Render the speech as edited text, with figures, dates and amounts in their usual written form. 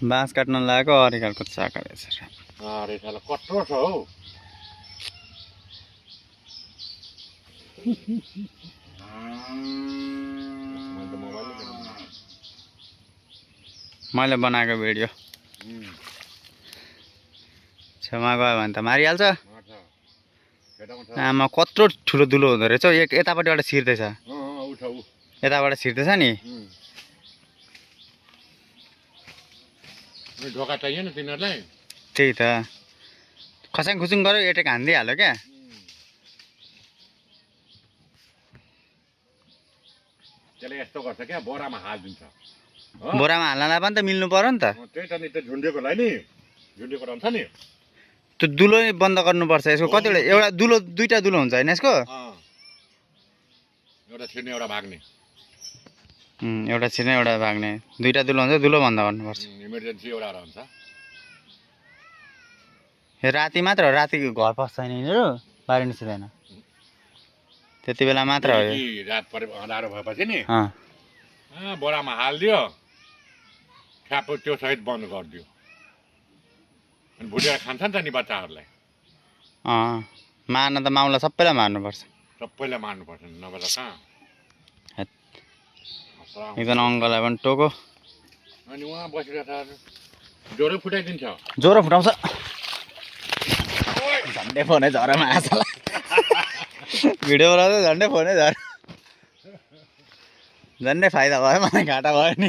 बाँस काट्न लागेको अरिकालको चाका रहेछ। अरे साला कत्रो छ हौ। मैले बनाएको भिडियो छेउमा गयो भने त मारिहाल्छ। आमा कत्रो ठुलो दुलो हुँदो रहेछ। एक यतापट्टिबाट छिर्दैछ, यताबाट छिर्दैछ नि। ढोका चाहिएन तिनीहरूलाई। त्यही त खसाङ खुसुङ गऱ्यो एटेक हानिदिइहाल्यो क्या। त्यसले यस्तो गर्छ क्या, बोरामा हालिदिन्छ। बोरामा हाल्नलाई पनि त मिल्नु पर्यो नि त। त्यही त नि, त्यो झुन्डेकोलाई नि, झुन्डेको रहन्छ नि। त्यो दुलो नै बन्द गर्नुपर्छ। यसको कतिवटा एउटा दुलो दुईटा दुलो हुन्छ होइन यसको? एउटा छिर्ने एउटा भाग्ने। एउटा छिर्ने एउटा भाग्ने, दुईटा दुलो हुन्छ। दुलो बन्द गर्नुपर्छ। इमर्जेन्सी एउटा रहन्छ। राति मात्र हो, राति घर पस्छ नि यिनीहरू, बाहिर निस्किँदैन। त्यति बेला मात्र हो यो। रात परे अँधारो भएपछि नि बोरामा हालिदियो, ठ्याप त्यो सहित बन्द गरिदियो। अनि भुटेर खान्छ नि त नि बच्चाहरूलाई। मार्न त माउला सबैलाई मार्नुपर्छ। सबैलाई मार्नुपर्छ, नभए त कहाँ। एकजना अङ्कललाई पनि टोको। अनि उहाँ बसिरहेको छ, ज्वरो फुटाइदिन्छ। ज्वरो फुटाउँछ। झन्डै फोनै झरेमा आछ। भिडियो बनाउँदा झन्डै फोनै झर। झन्डै फाइदा भयो, मलाई घाटा भयो नि।